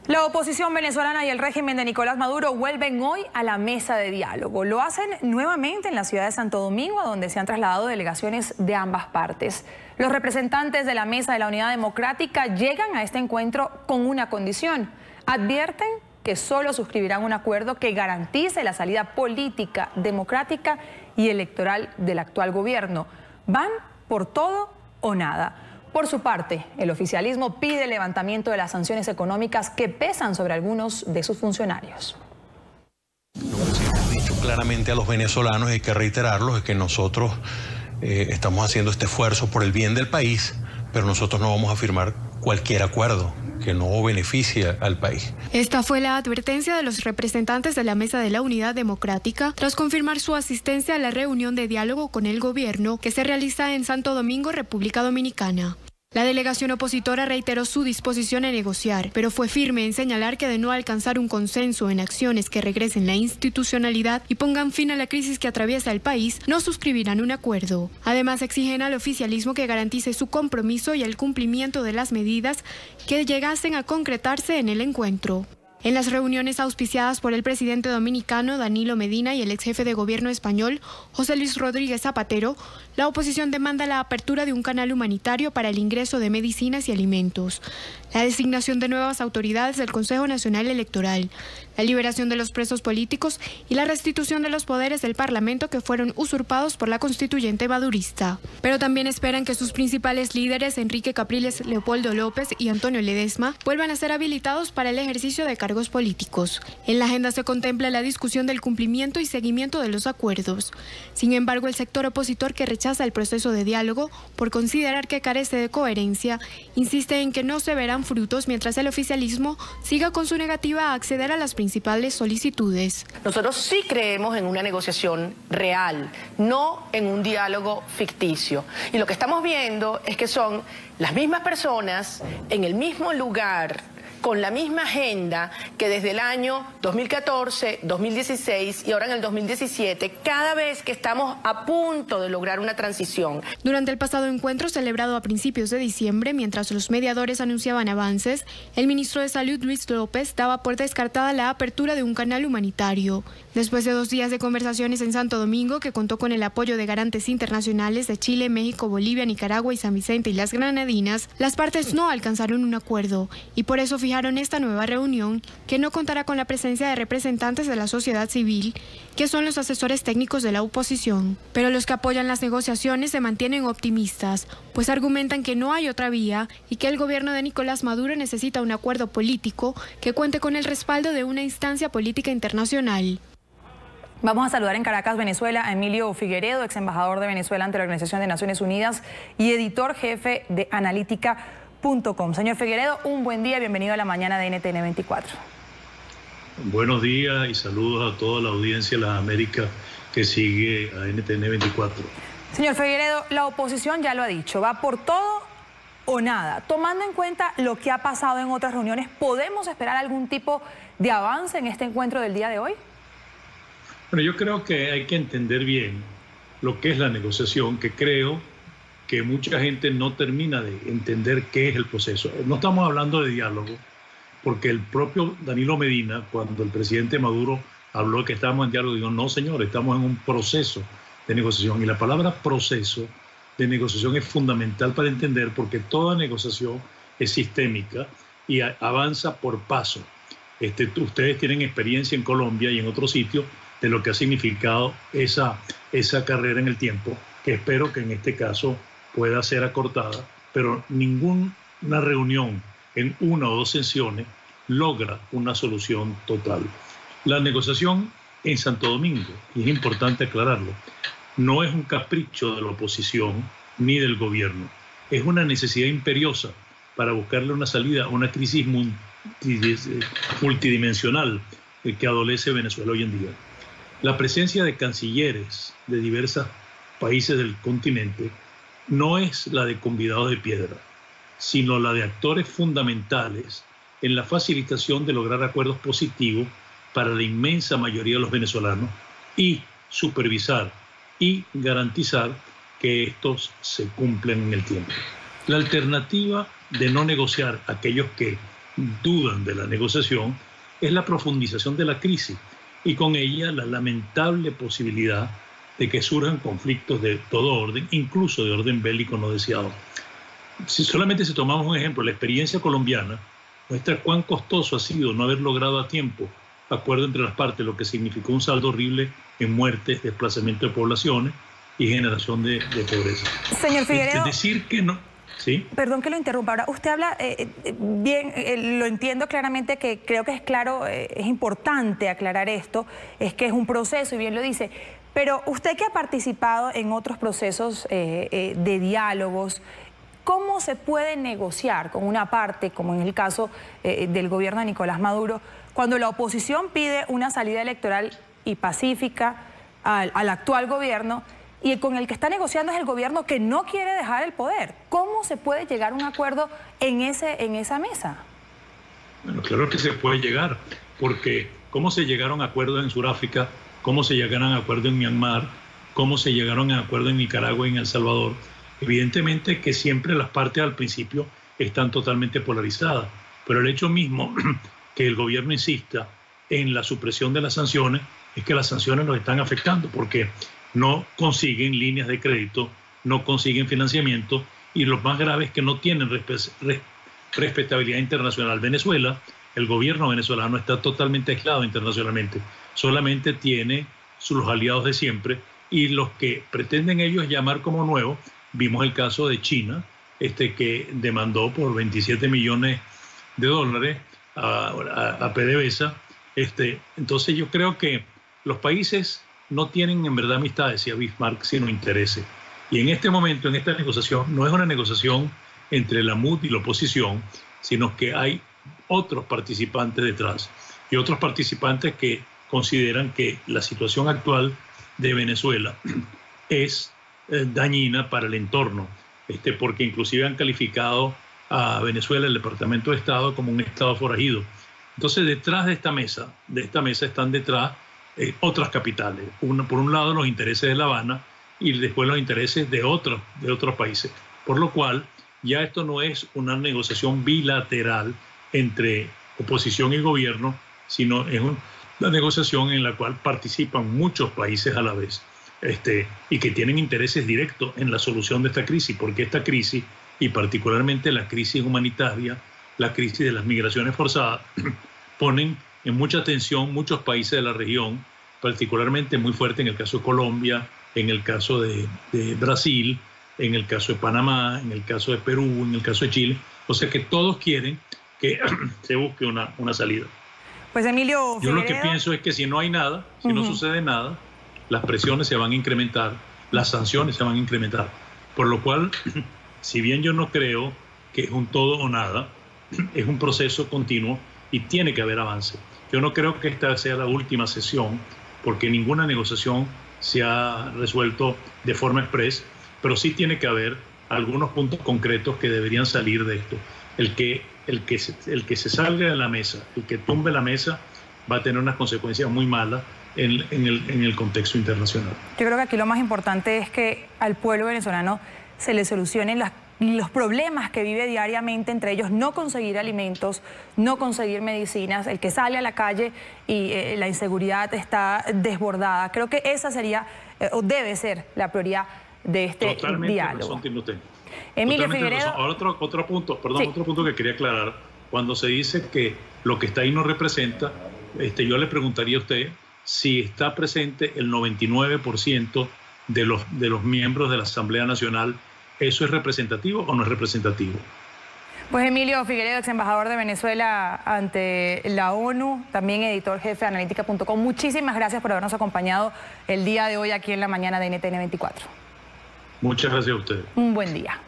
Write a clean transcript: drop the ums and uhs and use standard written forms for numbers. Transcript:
La oposición venezolana y el régimen de Nicolás Maduro vuelven hoy a la mesa de diálogo. Lo hacen nuevamente en la ciudad de Santo Domingo, a donde se han trasladado delegaciones de ambas partes. Los representantes de la Mesa de la Unidad Democrática llegan a este encuentro con una condición. Advierten que solo suscribirán un acuerdo que garantice la salida política, democrática y electoral del actual gobierno. Van por todo o nada. Por su parte, el oficialismo pide el levantamiento de las sanciones económicas que pesan sobre algunos de sus funcionarios. Lo que se ha dicho claramente a los venezolanos, hay que reiterarlo, es que nosotros estamos haciendo este esfuerzo por el bien del país, pero nosotros no vamos a firmar cualquier acuerdo que no beneficie al país. Esta fue la advertencia de los representantes de la Mesa de la Unidad Democrática tras confirmar su asistencia a la reunión de diálogo con el gobierno que se realiza en Santo Domingo, República Dominicana. La delegación opositora reiteró su disposición a negociar, pero fue firme en señalar que de no alcanzar un consenso en acciones que regresen la institucionalidad y pongan fin a la crisis que atraviesa el país, no suscribirán un acuerdo. Además, exigen al oficialismo que garantice su compromiso y el cumplimiento de las medidas que llegasen a concretarse en el encuentro. En las reuniones auspiciadas por el presidente dominicano Danilo Medina y el ex jefe de gobierno español José Luis Rodríguez Zapatero, la oposición demanda la apertura de un canal humanitario para el ingreso de medicinas y alimentos, la designación de nuevas autoridades del Consejo Nacional Electoral, la liberación de los presos políticos y la restitución de los poderes del Parlamento que fueron usurpados por la constituyente madurista. Pero también esperan que sus principales líderes, Enrique Capriles, Leopoldo López y Antonio Ledesma, vuelvan a ser habilitados para el ejercicio de cargos políticos. En la agenda se contempla la discusión del cumplimiento y seguimiento de los acuerdos. Sin embargo, el sector opositor, que rechaza el proceso de diálogo por considerar que carece de coherencia, insiste en que no se verán frutos mientras el oficialismo siga con su negativa a acceder a las principales solicitudes. Nosotros sí creemos en una negociación real, no en un diálogo ficticio. Y lo que estamos viendo es que son las mismas personas en el mismo lugar, con la misma agenda que desde el año 2014, 2016 y ahora en el 2017, cada vez que estamos a punto de lograr una transición. Durante el pasado encuentro celebrado a principios de diciembre, mientras los mediadores anunciaban avances, el ministro de Salud, Luis López, daba por descartada la apertura de un canal humanitario. Después de 2 días de conversaciones en Santo Domingo, que contó con el apoyo de garantes internacionales de Chile, México, Bolivia, Nicaragua y San Vicente y las Granadinas, las partes no alcanzaron un acuerdo y por eso fijaron esta nueva reunión, que no contará con la presencia de representantes de la sociedad civil, que son los asesores técnicos de la oposición. Pero los que apoyan las negociaciones se mantienen optimistas, pues argumentan que no hay otra vía y que el gobierno de Nicolás Maduro necesita un acuerdo político que cuente con el respaldo de una instancia política internacional. Vamos a saludar en Caracas, Venezuela, a Emilio Figueredo, ex embajador de Venezuela ante la Organización de Naciones Unidas y editor jefe de Analítica.com. Señor Figueredo, un buen día, bienvenido a la mañana de NTN 24. Buenos días y saludos a toda la audiencia de las Américas que sigue a NTN 24. Señor Figueredo, la oposición ya lo ha dicho, va por todo o nada. Tomando en cuenta lo que ha pasado en otras reuniones, ¿podemos esperar algún tipo de avance en este encuentro del día de hoy? Bueno, yo creo que hay que entender bien lo que es la negociación, que creo que mucha gente no termina de entender qué es el proceso. No estamos hablando de diálogo, porque el propio Danilo Medina, cuando el presidente Maduro habló de que estábamos en diálogo, dijo, no señor, estamos en un proceso de negociación. Y la palabra proceso de negociación es fundamental para entender, porque toda negociación es sistémica y avanza por paso. Ustedes tienen experiencia en Colombia y en otros sitios de lo que ha significado esa carrera en el tiempo, que espero que en este caso pueda ser acortada, pero ninguna reunión en 1 o 2 sesiones logra una solución total. La negociación en Santo Domingo, y es importante aclararlo, no es un capricho de la oposición ni del gobierno, es una necesidad imperiosa para buscarle una salida a una crisis multidimensional que adolece Venezuela hoy en día. La presencia de cancilleres de diversos países del continente no es la de convidados de piedra, sino la de actores fundamentales en la facilitación de lograr acuerdos positivos para la inmensa mayoría de los venezolanos y supervisar y garantizar que estos se cumplen en el tiempo. La alternativa de no negociar, aquellos que dudan de la negociación es la profundización de la crisis y con ella la lamentable posibilidad de que surjan conflictos de todo orden, incluso de orden bélico no deseado. Si solamente si tomamos un ejemplo, la experiencia colombiana muestra cuán costoso ha sido no haber logrado a tiempo acuerdo entre las partes, lo que significó un saldo horrible en muertes, desplazamiento de poblaciones y generación de pobreza. Señor Figueredo, Es decir que no... ¿Sí? Perdón que lo interrumpa. Ahora, usted habla bien, lo entiendo claramente, que creo que es claro, es importante aclarar esto, es que es un proceso y bien lo dice, pero usted que ha participado en otros procesos de diálogos, ¿cómo se puede negociar con una parte, como en el caso del gobierno de Nicolás Maduro, cuando la oposición pide una salida electoral y pacífica al actual gobierno y con el que está negociando es el gobierno que no quiere dejar el poder? ¿Cómo se puede llegar a un acuerdo en esa mesa? Bueno, claro que se puede llegar, porque ¿cómo se llegaron a acuerdos en Sudáfrica? ¿Cómo se llegaron a acuerdos en Myanmar? ¿Cómo se llegaron a acuerdos en Nicaragua y en El Salvador? Evidentemente que siempre las partes al principio están totalmente polarizadas, pero el hecho mismo que el gobierno insista en la supresión de las sanciones es que las sanciones nos están afectando porque no consiguen líneas de crédito, no consiguen financiamiento y lo más grave es que no tienen respetabilidad internacional. Venezuela, el gobierno venezolano está totalmente aislado internacionalmente, solamente tiene sus aliados de siempre y los que pretenden ellos llamar como nuevos. Vimos el caso de China, que demandó por $27 millones a PDVSA. Entonces yo creo que los países no tienen en verdad amistad, decía Bismarck, sino intereses. Y en este momento, en esta negociación, no es una negociación entre la MUD y la oposición, sino que hay otros participantes detrás. Y otros participantes que consideran que la situación actual de Venezuela es dañina para el entorno, porque inclusive han calificado a Venezuela, el Departamento de Estado, como un Estado forajido. Entonces, detrás de esta mesa están detrás otras capitales. Por un lado, los intereses de La Habana y después los intereses de otros países. Por lo cual, ya esto no es una negociación bilateral entre oposición y gobierno, sino es una negociación en la cual participan muchos países a la vez. Y que tienen intereses directos en la solución de esta crisis, porque esta crisis, y particularmente la crisis humanitaria, la crisis de las migraciones forzadas, ponen en mucha tensión muchos países de la región, particularmente muy fuerte en el caso de Colombia, en el caso de Brasil, en el caso de Panamá, en el caso de Perú, en el caso de Chile. O sea que todos quieren que se busque una salida. Pues Emilio Yo Figueredo, lo que pienso es que si no hay nada, si no sucede nada, las presiones se van a incrementar, las sanciones se van a incrementar. Por lo cual, si bien yo no creo que es un todo o nada, es un proceso continuo y tiene que haber avance. Yo no creo que esta sea la última sesión, porque ninguna negociación se ha resuelto de forma express, pero sí tiene que haber algunos puntos concretos que deberían salir de esto. El que se salga de la mesa, el que tumbe la mesa, va a tener unas consecuencias muy malas en el contexto internacional. yo creo que aquí lo más importante es que al pueblo venezolano se le solucionen los problemas que vive diariamente, entre ellos no conseguir alimentos, no conseguir medicinas, el que sale a la calle y la inseguridad está desbordada. Creo que esa sería o debe ser la prioridad de este diálogo. Emilio Figueredo. Ahora otro punto, perdón, Sí. otro punto que quería aclarar. Cuando se dice que lo que está ahí no representa, yo le preguntaría a usted si está presente el 99% de los miembros de la Asamblea Nacional. ¿Eso es representativo o no es representativo? Pues Emilio Figueredo, ex embajador de Venezuela ante la ONU, también editor jefe de analítica.com. Muchísimas gracias por habernos acompañado el día de hoy aquí en la mañana de NTN 24. Muchas gracias a ustedes. Un buen día.